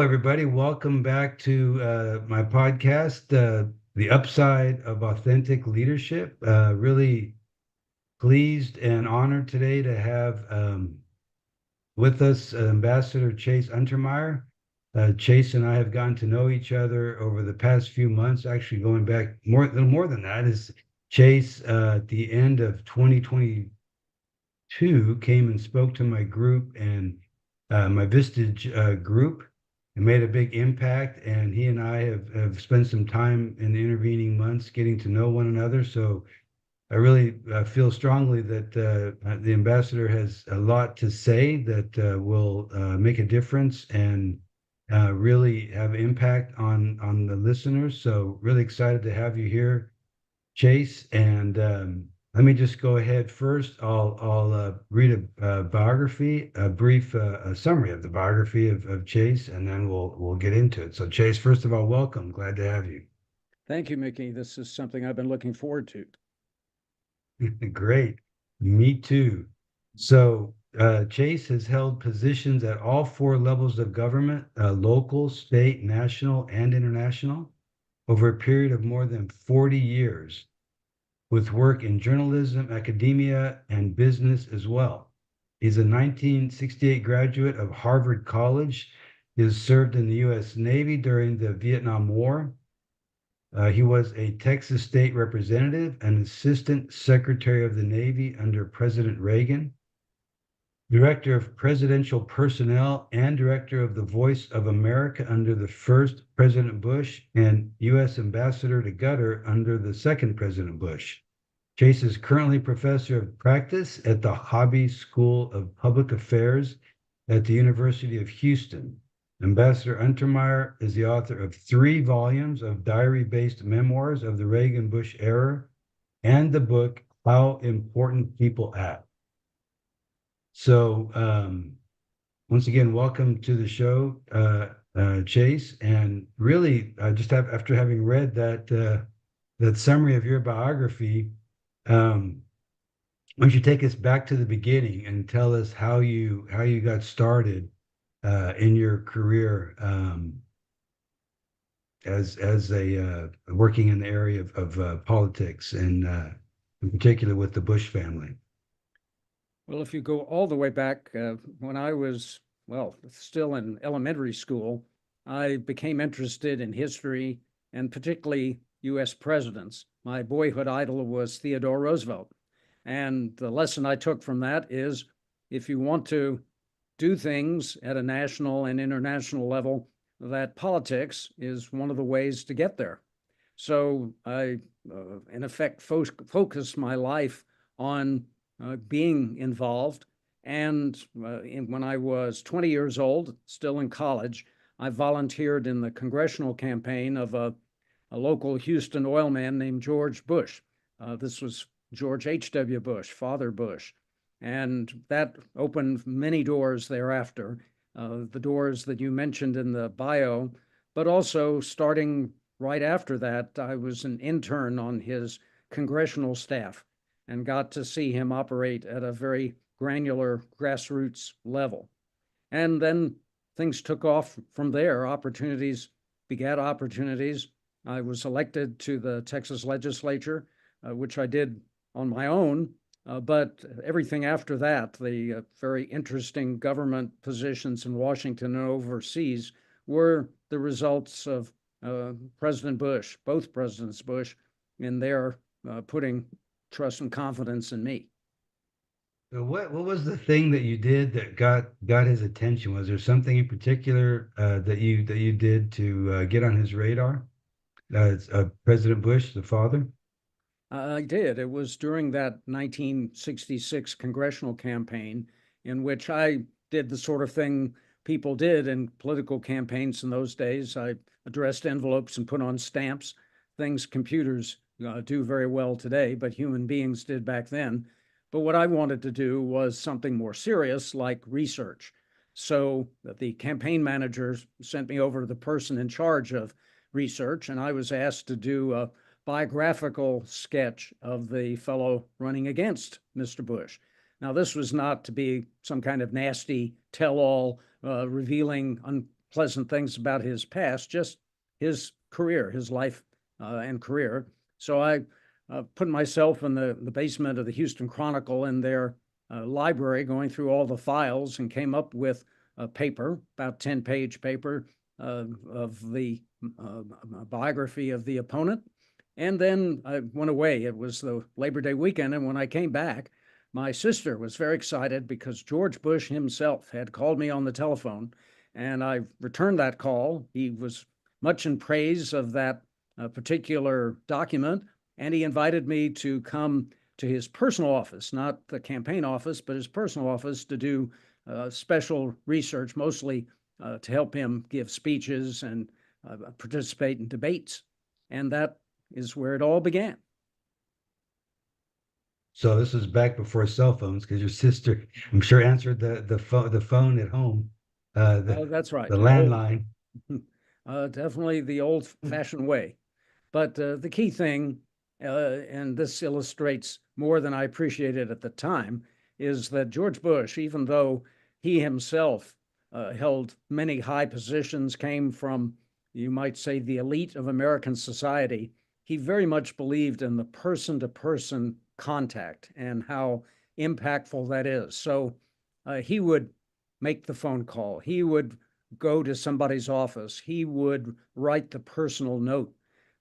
Hello, everybody. Welcome back to my podcast, The Upside of Authentic Leadership. Really pleased and honored today to have with us Ambassador Chase Untermeyer. Chase and I have gotten to know each other over the past few months, actually going back a little more than that. Is Chase at the end of 2022 came and spoke to my group and my Vistage group and made a big impact. And he and I have spent some time in the intervening months getting to know one another. So I really feel strongly that the ambassador has a lot to say that will make a difference and really have impact on the listeners. So really excited to have you here, Chase. And let me just go ahead first. I'll read a biography, a brief a summary of the biography of Chase, and then we'll get into it. So, Chase, first of all, welcome. Glad to have you. Thank you, Mickey. This is something I've been looking forward to. Great. Me too. So, Chase has held positions at all four levels of government, local, state, national, and international, over a period of more than 40 years, with work in journalism, academia, and business as well. He's a 1968 graduate of Harvard College. He has served in the U.S. Navy during the Vietnam War. He was a Texas state representative and assistant secretary of the Navy under President Reagan, director of presidential personnel, and director of the Voice of America under the first President Bush, and U.S. ambassador to Qatar under the second President Bush. Chase is currently professor of practice at the Hobby School of Public Affairs at the University of Houston. Ambassador Untermeyer is the author of 3 volumes of diary-based memoirs of the Reagan-Bush era and the book, How Important People Act. So once again, welcome to the show, Chase. And really, after having read that summary of your biography, why don't you take us back to the beginning and tell us how you got started in your career as a working in the area of politics and in particular with the Bush family. Well, if you go all the way back, when I was, still in elementary school, I became interested in history and particularly U.S. presidents. My boyhood idol was Theodore Roosevelt. And the lesson I took from that is if you want to do things at a national and international level, that politics is one of the ways to get there. So I, in effect, focused my life on being involved. And when I was 20 years old, still in college, I volunteered in the congressional campaign of a local Houston oil man named George Bush. This was George H.W. Bush, Father Bush. And that opened many doors thereafter, the doors that you mentioned in the bio, but also starting right after that, I was an intern on his congressional staff and got to see him operate at a very granular grassroots level. And then things took off from there. Opportunities begat opportunities. I was elected to the Texas legislature, which I did on my own. But everything after that, the very interesting government positions in Washington and overseas, were the results of President Bush, both Presidents Bush, in their putting trust and confidence in me. So what was the thing that you did that got his attention? Was there something in particular that you did to get on his radar? President Bush, the father? I did. It was during that 1966 congressional campaign in which I did the sort of thing people did in political campaigns in those days. I addressed envelopes and put on stamps, things computers do very well today, but human beings did back then. But what I wanted to do was something more serious, like research. So the campaign manager sent me over to the person in charge of research, and I was asked to do a biographical sketch of the fellow running against Mr. Bush. Now, this was not to be some kind of nasty tell-all revealing pleasant things about his past, just his career, his life and career. So I put myself in the basement of the Houston Chronicle in their library, going through all the files, and came up with a paper, about 10-page paper of the biography of the opponent. And then I went away. It was the Labor Day weekend. And when I came back, my sister was very excited because George Bush himself had called me on the telephone, and I returned that call. He was much in praise of that particular document, and he invited me to come to his personal office, not the campaign office, but his personal office, to do special research, mostly to help him give speeches and participate in debates. And that is where it all began. So this was back before cell phones, because your sister, I'm sure, answered the phone at home, That's right. the landline. Definitely the old-fashioned way. But the key thing, and this illustrates more than I appreciated at the time, is that George Bush, even though he himself held many high positions, came from, you might say, the elite of American society, he very much believed in the person-to-person contact and how impactful that is. So he would make the phone call. He would go to somebody's office. He would write the personal note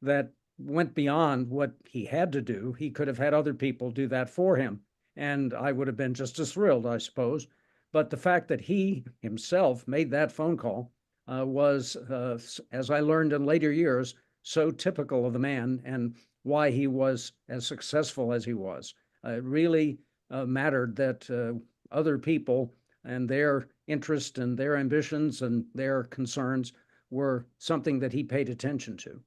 that went beyond what he had to do. He could have had other people do that for him, and I would have been just as thrilled, I suppose. But the fact that he himself made that phone call was, as I learned in later years, so typical of the man and why he was as successful as he was. It really mattered that other people and their interest and their ambitions and their concerns were something that he paid attention to.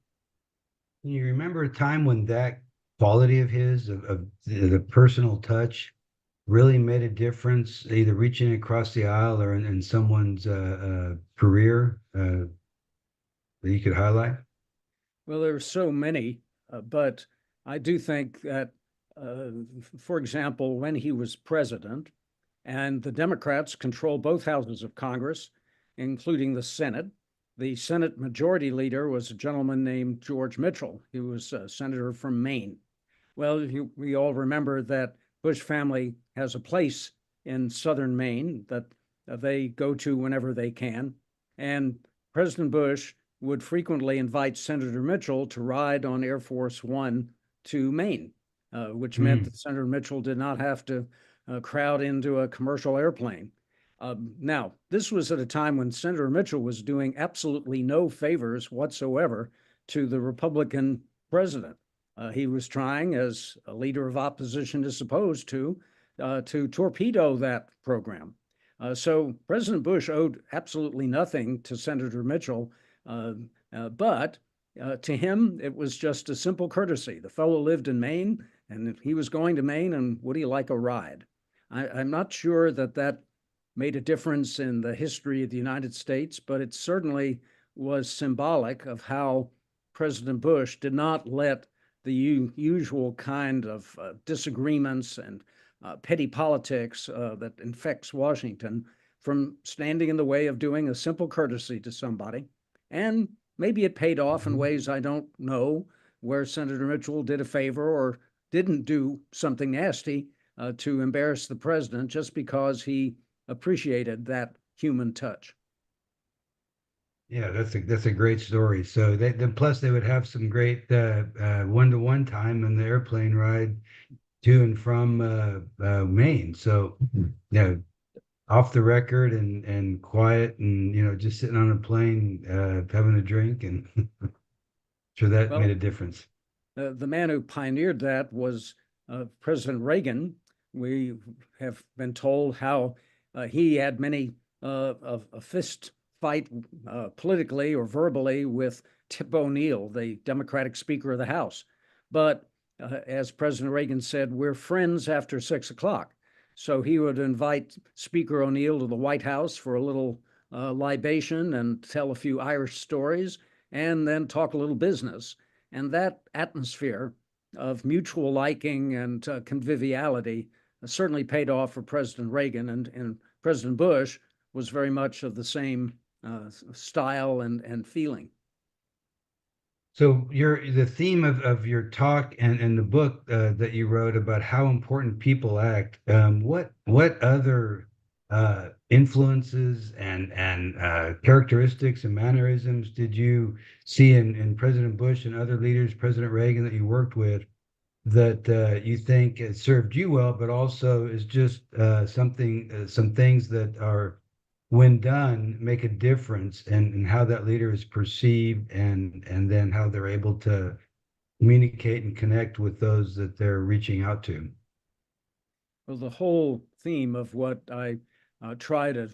You remember a time when that quality of his, of the personal touch, really made a difference, either reaching across the aisle or in someone's career that you could highlight? Well, there are so many, but I do think that, for example, when he was president, and the Democrats control both houses of Congress, including the Senate Majority Leader was a gentleman named George Mitchell. He was a senator from Maine. Well, we all remember that Bush family has a place in southern Maine that they go to whenever they can. And President Bush would frequently invite Senator Mitchell to ride on Air Force One to Maine, which meant that Senator Mitchell did not have to crowd into a commercial airplane. Now, this was at a time when Senator Mitchell was doing absolutely no favors whatsoever to the Republican president. He was trying, as a leader of opposition is supposed to torpedo that program. So President Bush owed absolutely nothing to Senator Mitchell, but to him, it was just a simple courtesy. The fellow lived in Maine, and he was going to Maine, and would he like a ride? I'm not sure that that made a difference in the history of the United States, but it certainly was symbolic of how President Bush did not let the usual kind of disagreements and petty politics that infects Washington from standing in the way of doing a simple courtesy to somebody. And maybe it paid off in ways I don't know, where Senator Mitchell did a favor or didn't do something nasty to embarrass the president just because he appreciated that human touch. Yeah, that's a great story. So then plus they would have some great one-to-one time on the airplane ride to and from Maine. So yeah, off the record and quiet, and just sitting on a plane having a drink, and sure that made a difference. The man who pioneered that was President Reagan. We have been told how he had many a fist fight politically or verbally with Tip O'Neill, the Democratic Speaker of the House. But as President Reagan said, we're friends after 6 o'clock. So he would invite Speaker O'Neill to the White House for a little libation and tell a few Irish stories, and then talk a little business. And that atmosphere of mutual liking and conviviality certainly paid off for President Reagan, and President Bush was very much of the same style and feeling. So the theme of your talk and the book that you wrote about how important people act. What other influences and characteristics and mannerisms did you see in President Bush and other leaders, President Reagan that you worked with, that you think has served you well, but also is just some things that are, when done, make a difference in how that leader is perceived and then how they're able to communicate and connect with those that they're reaching out to. Well, the whole theme of what I try to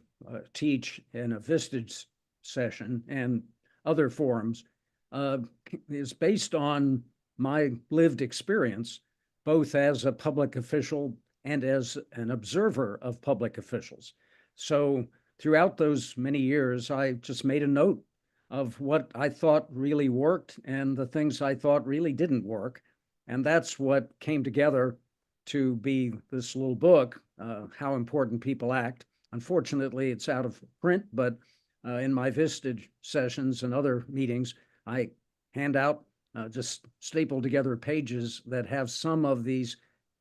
teach in a Vistage session and other forums uh, is based on my lived experience, both as a public official and as an observer of public officials. So throughout those many years, I just made a note of what I thought really worked and the things I thought really didn't work. And that's what came together to be this little book, How Important People Act. Unfortunately, it's out of print, but in my Vistage sessions and other meetings, I hand out just staple together pages that have some of these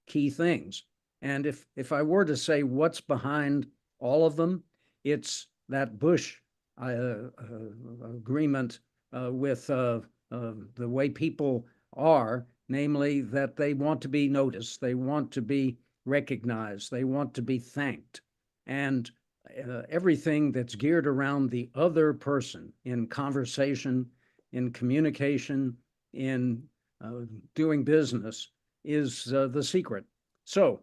key things. And if I were to say what's behind all of them, it's that Bush agreement with the way people are, namely that they want to be noticed, they want to be recognized, they want to be thanked. And everything that's geared around the other person in conversation, in communication, in doing business is the secret. So,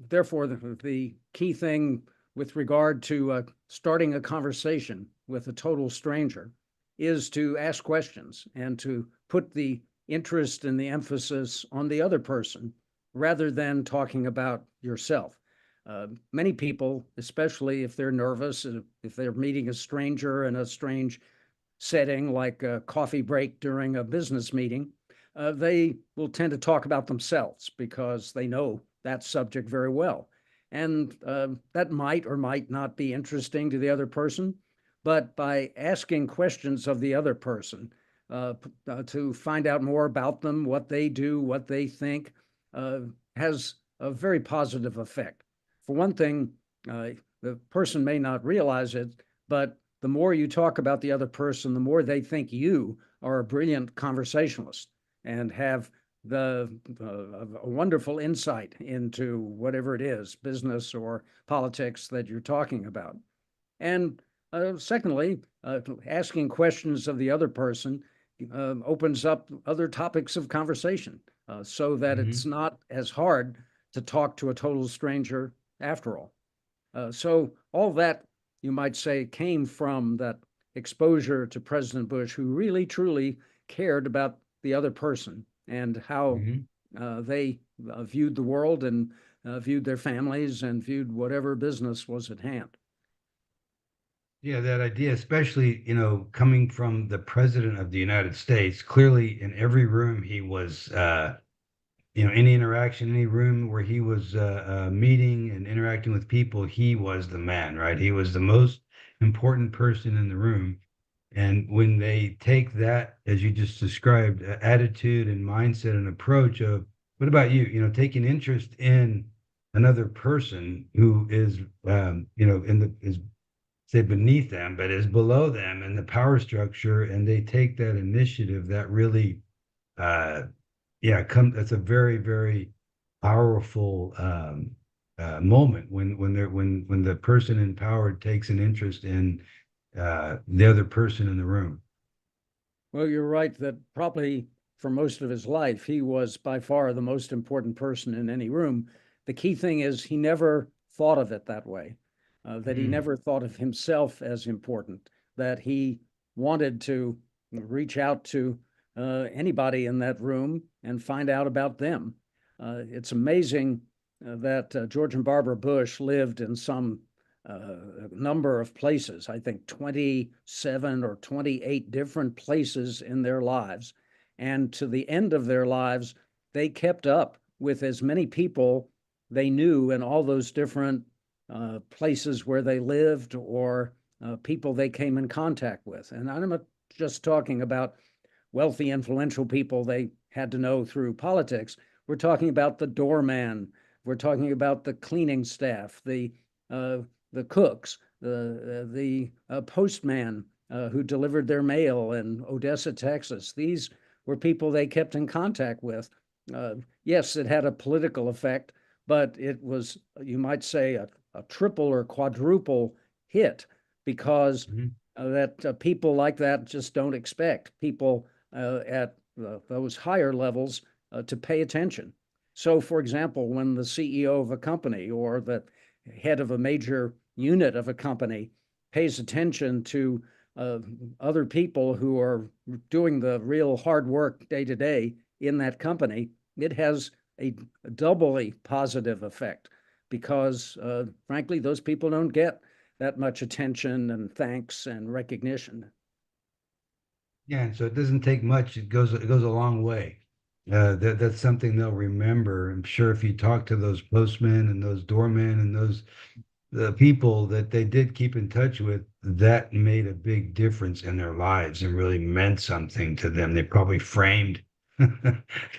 therefore, the key thing with regard to starting a conversation with a total stranger is to ask questions and to put the interest and the emphasis on the other person rather than talking about yourself. Many people, especially if they're nervous, if they're meeting a stranger in a strange setting like a coffee break during a business meeting, they will tend to talk about themselves because they know that subject very well. And that might or might not be interesting to the other person, but by asking questions of the other person to find out more about them, what they do, what they think, has a very positive effect. For one thing, the person may not realize it, but the more you talk about the other person, the more they think you are a brilliant conversationalist and have a wonderful insight into whatever it is, business or politics that you're talking about. And secondly, asking questions of the other person opens up other topics of conversation so that it's not as hard to talk to a total stranger after all. So all that, you might say, came from that exposure to President Bush, who really, truly cared about the other person and how they viewed the world and viewed their families and viewed whatever business was at hand. Yeah, that idea, especially, coming from the President of the United States, clearly in every room he was, any interaction, any room where he was meeting and interacting with people, he was the man, right? He was the most important person in the room. And when they take that, as you just described, attitude and mindset and approach of, what about you? Taking interest in another person who is, is say beneath them, but is below them in the power structure, and they take that initiative, that really, that's a very, very powerful moment when the person in power takes an interest in the other person in the room. Well, you're right that probably for most of his life, he was by far the most important person in any room. The key thing is he never thought of it that way, that he never thought of himself as important, that he wanted to reach out to anybody in that room and find out about them. It's amazing that George and Barbara Bush lived in some number of places, I think 27 or 28 different places in their lives. And to the end of their lives, they kept up with as many people they knew in all those different places where they lived or people they came in contact with. And I'm not just talking about wealthy, influential people they had to know through politics. We're talking about the doorman. We're talking about the cleaning staff, the cooks, the postman who delivered their mail in Odessa, Texas. These were people they kept in contact with. Yes, it had a political effect, but it was, you might say, a triple or quadruple hit because that people like that just don't expect people at those higher levels to pay attention. So, for example, when the CEO of a company or the head of a major unit of a company pays attention to other people who are doing the real hard work day to day in that company, it has a doubly positive effect because, frankly, those people don't get that much attention and thanks and recognition. Yeah, and so it doesn't take much. It goes a long way. That's something they'll remember. I'm sure if you talk to those postmen and those doormen and those the people that they did keep in touch with, that made a big difference in their lives and really meant something to them. They probably framed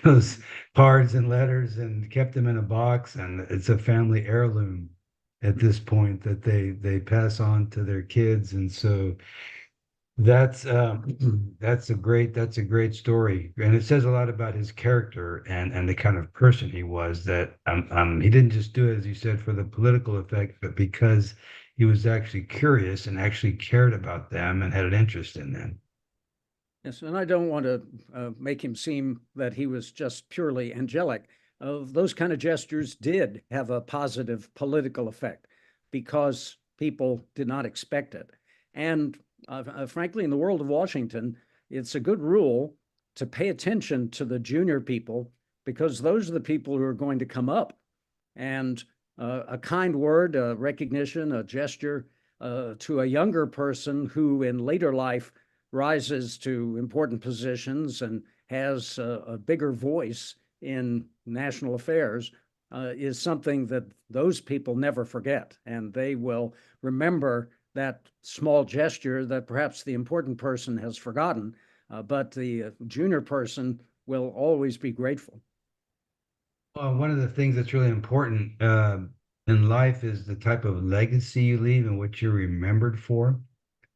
those cards and letters and kept them in a box, and it's a family heirloom at this point that they pass on to their kids. And so that's that's a great story, and it says a lot about his character and the kind of person he was. That he didn't just do it, as you said, for the political effect, but because he was actually curious and actually cared about them and had an interest in them. Yes, and I don't want to make him seem that he was just purely angelic. Those kind of gestures did have a positive political effect because people did not expect it. And frankly, in the world of Washington, it's a good rule to pay attention to the junior people because those are the people who are going to come up. And a kind word, a recognition, a gesture to a younger person who in later life rises to important positions and has a bigger voice in national affairs is something that those people never forget. And they will remember that small gesture that perhaps the important person has forgotten, but the junior person will always be grateful. Well, one of the things that's really important in life is the type of legacy you leave and what you're remembered for.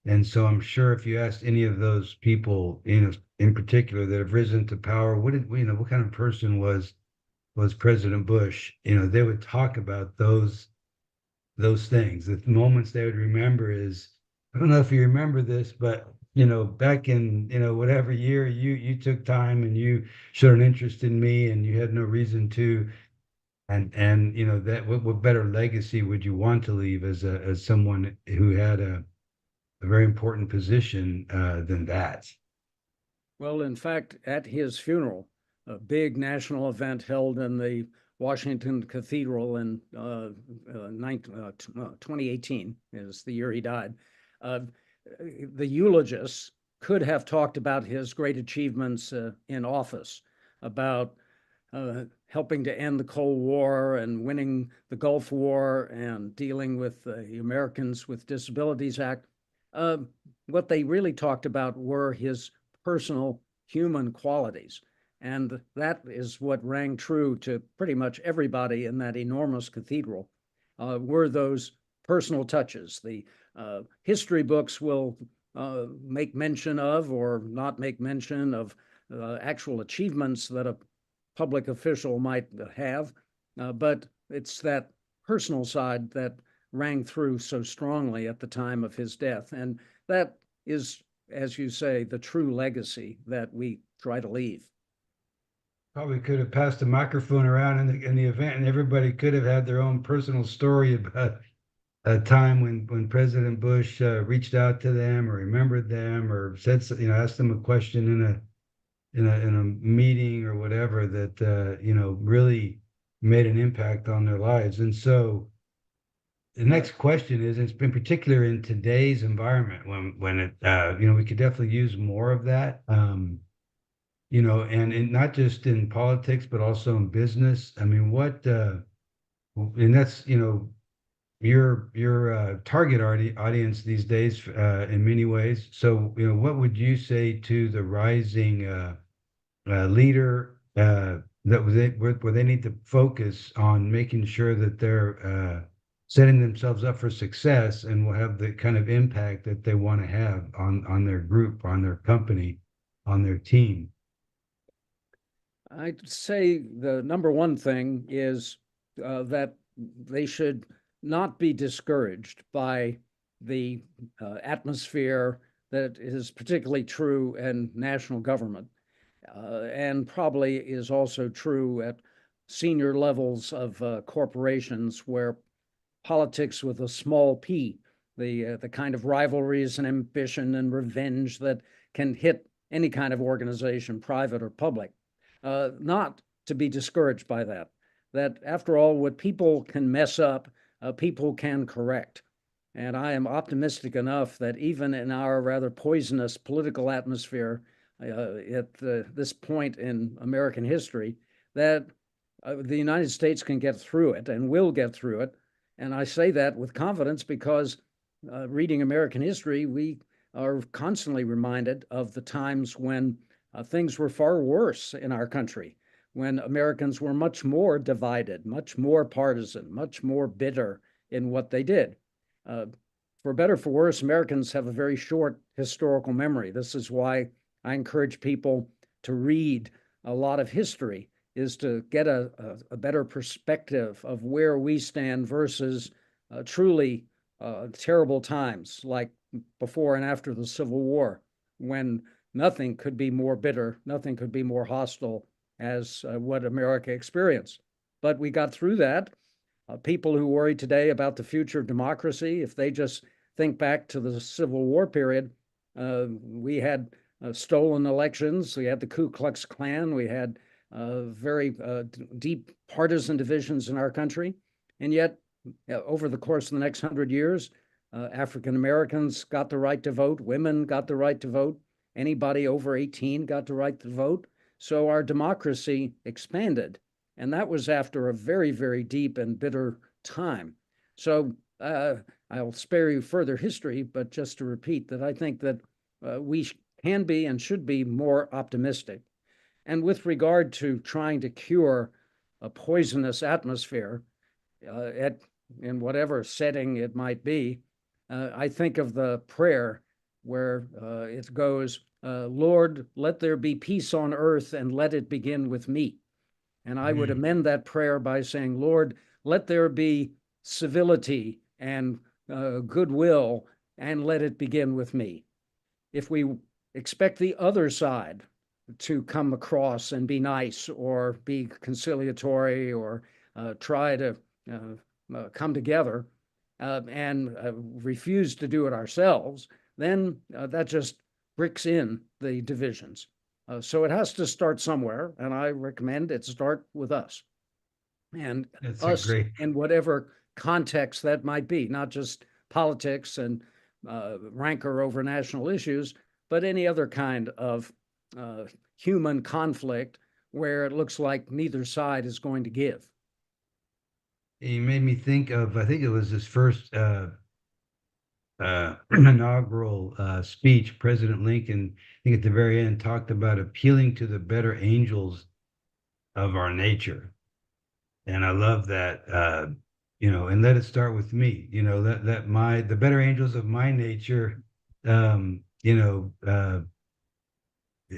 And so I'm sure if you asked any of those people, in particular that have risen to power, what kind of person was President Bush? They would talk about those things. The moments they would remember is, I don't know if you remember this, but back in whatever year you took time and you showed an interest in me and you had no reason to, and that what better legacy would you want to leave as someone who had a very important position than that. Well, in fact, at his funeral, a big national event held in the Washington Cathedral in 2018 is the year he died. Uh, the eulogists could have talked about his great achievements in office, about helping to end the Cold War and winning the Gulf War and dealing with the Americans with Disabilities Act. Uh, what they really talked about were his personal human qualities. And that is what rang true to pretty much everybody in that enormous cathedral, were those personal touches. The history books will make mention of or not make mention of actual achievements that a public official might have, but it's that personal side that rang through so strongly at the time of his death. And that is, as you say, the true legacy that we try to leave. Probably could have passed the microphone around in the event, and everybody could have had their own personal story about a time when President Bush reached out to them or remembered them or said, asked them a question in a meeting or whatever that really made an impact on their lives. And so the next question is, it's in particular in today's environment when it we could definitely use more of that. And not just in politics, but also in business. I mean, and that's, your target audience these days in many ways. So, what would you say to the rising leader where they need to focus on making sure that they're setting themselves up for success and will have the kind of impact that they want to have on their group, on their company, on their team? I'd say the number one thing is that they should not be discouraged by the atmosphere that is particularly true in national government, and probably is also true at senior levels of corporations where politics with a small p, the kind of rivalries and ambition and revenge that can hit any kind of organization, private or public, not to be discouraged by that. That after all, what people can mess up, people can correct. And I am optimistic enough that even in our rather poisonous political atmosphere at this point in American history, that the United States can get through it and will get through it. And I say that with confidence because reading American history, we are constantly reminded of the times when things were far worse in our country, when Americans were much more divided, much more partisan, much more bitter in what they did. For better or for worse, Americans have a very short historical memory. This is why I encourage people to read a lot of history, is to get a better perspective of where we stand versus truly terrible times like before and after the Civil War, when nothing could be more bitter, nothing could be more hostile as what America experienced. But we got through that. People who worry today about the future of democracy, if they just think back to the Civil War period, we had stolen elections, we had the Ku Klux Klan, we had very deep partisan divisions in our country. And yet, over the course of the next 100 years, African Americans got the right to vote, women got the right to vote, anybody over 18 got the right to vote. So our democracy expanded. And that was after a very, very deep and bitter time. So I'll spare you further history, but just to repeat that I think that we can be and should be more optimistic. And with regard to trying to cure a poisonous atmosphere in whatever setting it might be, I think of the prayer where it goes, Lord, let there be peace on earth and let it begin with me. And I would amend that prayer by saying, Lord, let there be civility and goodwill and let it begin with me. If we expect the other side to come across and be nice or be conciliatory or try to come together and refuse to do it ourselves, then that just bricks in the divisions. So it has to start somewhere, and I recommend it start with us. And That's a us great. in whatever context that might be, not just politics and rancor over national issues, but any other kind of human conflict where it looks like neither side is going to give. You made me think of, I think it was his first inaugural speech. President Lincoln, I think at the very end, talked about appealing to the better angels of our nature. And I love that, and let it start with me, the better angels of my nature,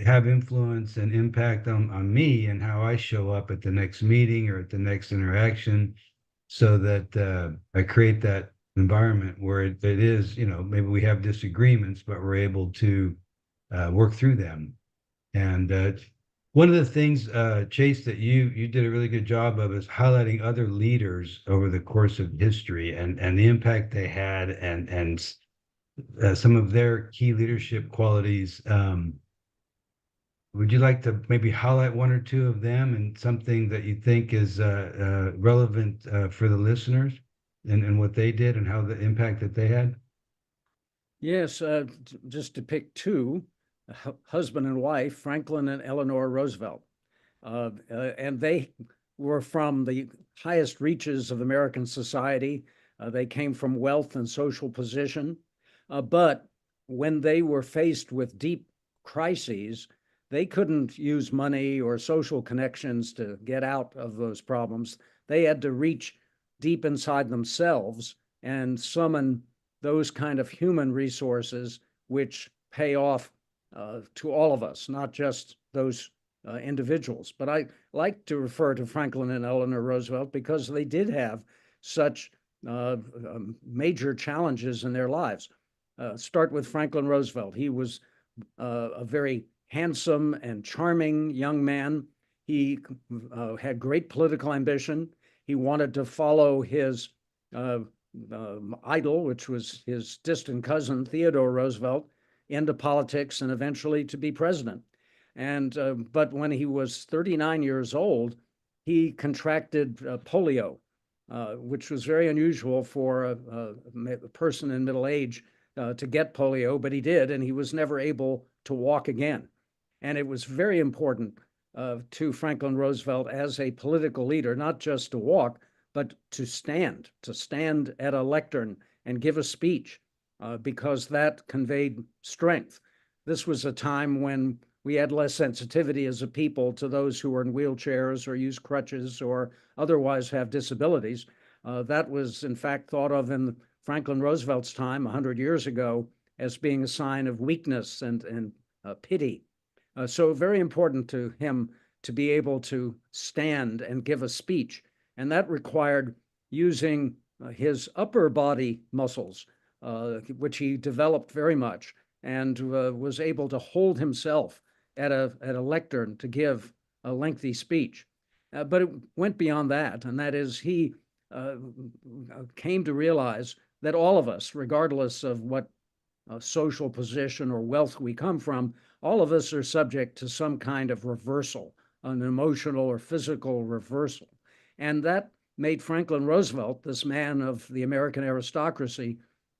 have influence and impact on me and how I show up at the next meeting or at the next interaction, so that I create that environment where it is, maybe we have disagreements, but we're able to work through them. And one of the things, Chase, that you did a really good job of is highlighting other leaders over the course of history and the impact they had and some of their key leadership qualities. Would you like to maybe highlight one or two of them and something that you think is relevant for the listeners and what they did and how the impact that they had? Yes, just to pick two, husband and wife, Franklin and Eleanor Roosevelt. And they were from the highest reaches of American society, They came from wealth and social position. But when they were faced with deep crises, they couldn't use money or social connections to get out of those problems. They had to reach deep inside themselves and summon those kind of human resources which pay off to all of us, not just those individuals. But I like to refer to Franklin and Eleanor Roosevelt because they did have such major challenges in their lives. Start with Franklin Roosevelt. He was a very handsome and charming young man. He had great political ambition. He wanted to follow his idol, which was his distant cousin, Theodore Roosevelt, into politics and eventually to be president. But when he was 39 years old, he contracted polio, which was very unusual for a person in middle age to get polio, but he did, and he was never able to walk again. And it was very important to Franklin Roosevelt as a political leader, not just to walk, but to stand at a lectern and give a speech, because that conveyed strength. This was a time when we had less sensitivity as a people to those who were in wheelchairs or use crutches or otherwise have disabilities. That was, in fact, thought of in Franklin Roosevelt's time 100 years ago as being a sign of weakness and pity. So very important to him to be able to stand and give a speech. And that required using his upper body muscles, which he developed very much, and was able to hold himself at a lectern to give a lengthy speech. But it went beyond that, and that is he came to realize that all of us, regardless of what social position or wealth we come from, all of us are subject to some kind of reversal, an emotional or physical reversal. And that made Franklin Roosevelt, this man of the American aristocracy,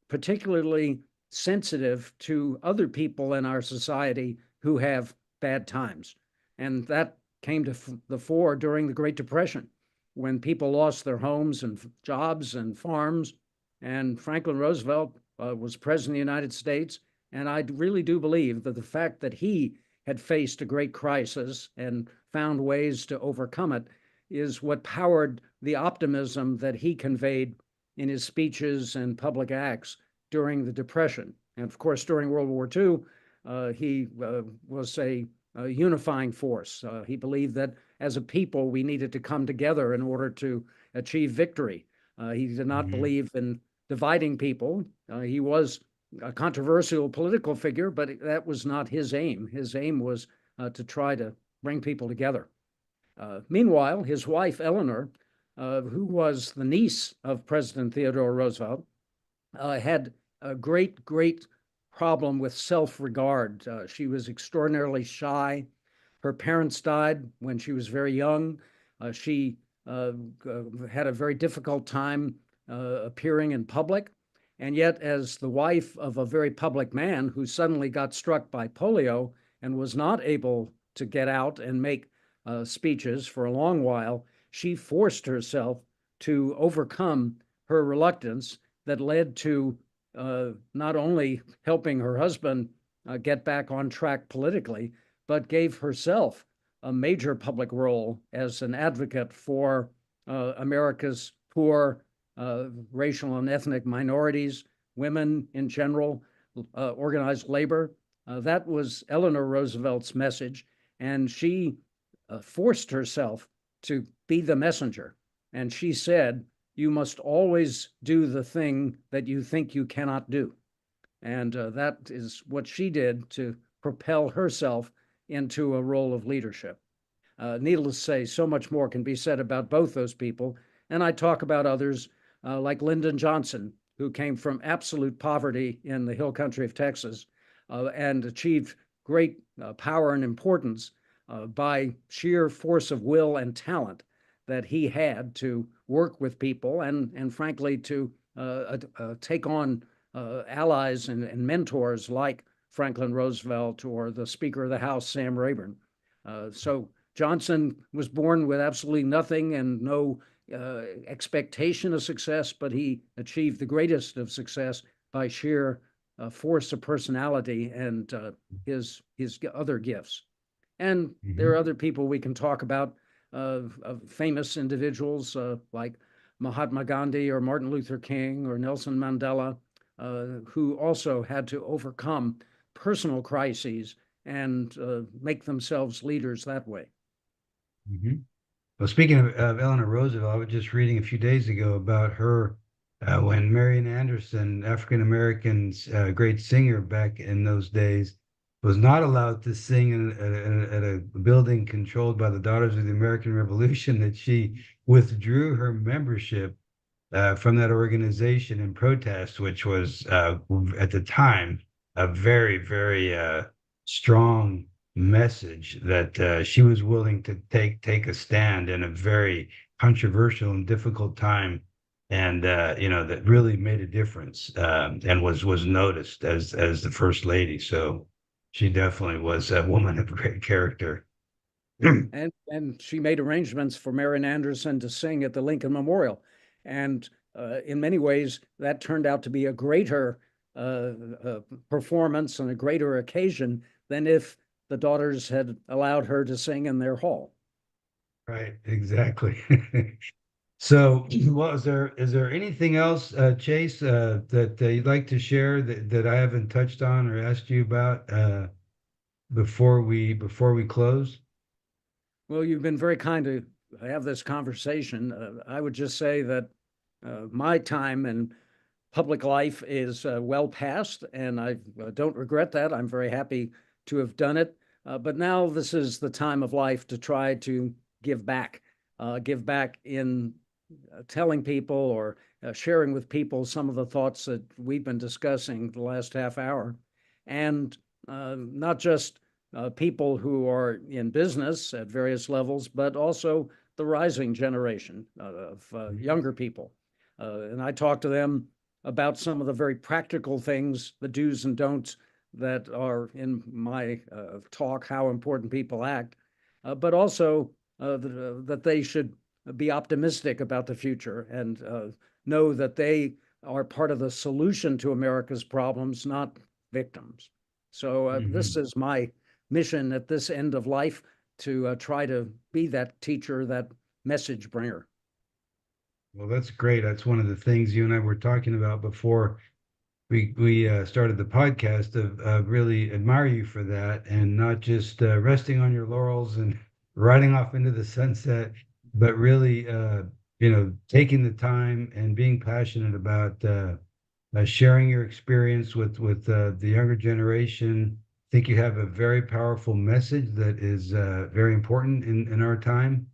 particularly sensitive to other people in our society who have bad times. And that came to the fore during the Great Depression, when people lost their homes and jobs and farms. And Franklin Roosevelt was president of the United States. And I really do believe that the fact that he had faced a great crisis and found ways to overcome it is what powered the optimism that he conveyed in his speeches and public acts during the Depression. And of course, during World War II, he was a unifying force. He believed that as a people, we needed to come together in order to achieve victory. He did not believe in dividing people. He was a controversial political figure, but that was not his aim. His aim was to try to bring people together. Meanwhile, his wife, Eleanor, who was the niece of President Theodore Roosevelt, had a great problem with self-regard. She was extraordinarily shy. Her parents died when she was very young. She had a very difficult time appearing in public. And yet, as the wife of a very public man who suddenly got struck by polio and was not able to get out and make speeches for a long while, she forced herself to overcome her reluctance that led to not only helping her husband get back on track politically, but gave herself a major public role as an advocate for America's poor, racial and ethnic minorities, women in general, organized labor. That was Eleanor Roosevelt's message, and she forced herself to be the messenger. And she said, "You must always do the thing that you think you cannot do." And that is what she did to propel herself into a role of leadership. Needless to say, so much more can be said about both those people. And I talk about others like Lyndon Johnson, who came from absolute poverty in the hill country of Texas and achieved great power and importance by sheer force of will and talent that he had to work with people and frankly, to take on allies and mentors like Franklin Roosevelt or the Speaker of the House, Sam Rayburn. So Johnson was born with absolutely nothing and no expectation of success, but he achieved the greatest of success by sheer force of personality and his other gifts. And there are other people we can talk about, famous individuals like Mahatma Gandhi or Martin Luther King or Nelson Mandela, who also had to overcome personal crises and make themselves leaders that way. Mhm. Well, speaking of Eleanor Roosevelt, I was just reading a few days ago about her when Marian Anderson, African American's great singer back in those days, was not allowed to sing at a building controlled by the Daughters of the American Revolution, that she withdrew her membership from that organization in protest, which was at the time a very, very strong message that she was willing to take a stand in a very controversial and difficult time, and that really made a difference, and was noticed as the first lady. So she definitely was a woman of great character. And she made arrangements for Marian Anderson to sing at the Lincoln Memorial. And in many ways, that turned out to be a greater performance and a greater occasion than if the daughters had allowed her to sing in their hall. Right, exactly. So, well, is there anything else, Chase, that you'd like to share that I haven't touched on or asked you about before we close? Well, you've been very kind to have this conversation. I would just say that my time in public life is well past, and I don't regret that. I'm very happy to have done it. But now this is the time of life to try to give back in telling people or sharing with people some of the thoughts that we've been discussing the last half hour. And not just people who are in business at various levels, but also the rising generation of younger people. And I talk to them about some of the very practical things, the do's and don'ts that are in my talk, how important people act, but also that they should be optimistic about the future and know that they are part of the solution to America's problems, not victims. So this Mhm. is my mission at this end of life, to try to be that teacher, that message bringer. Well, that's great. That's one of the things you and I were talking about before we started the podcast. Of really admire you for that, and not just resting on your laurels and riding off into the sunset, but really taking the time and being passionate about sharing your experience with the younger generation. I think you have a very powerful message that is very important in our time,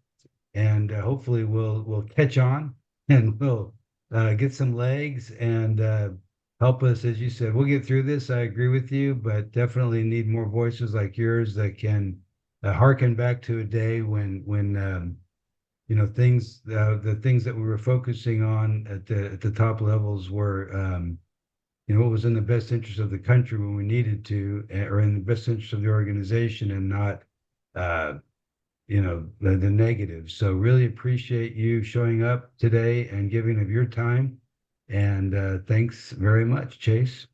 and hopefully we'll catch on and we'll get some legs and help us. As you said, we'll get through this. I agree with you, but definitely need more voices like yours that can harken back to a day when things, the things that we were focusing on at the top levels were what was in the best interest of the country when we needed to, or in the best interest of the organization, and not uh, the negative. So really appreciate you showing up today and giving of your time. And thanks very much, Chase.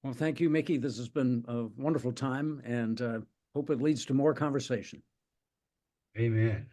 Well, thank you, Mickey. This has been a wonderful time, and hope it leads to more conversation. Amen.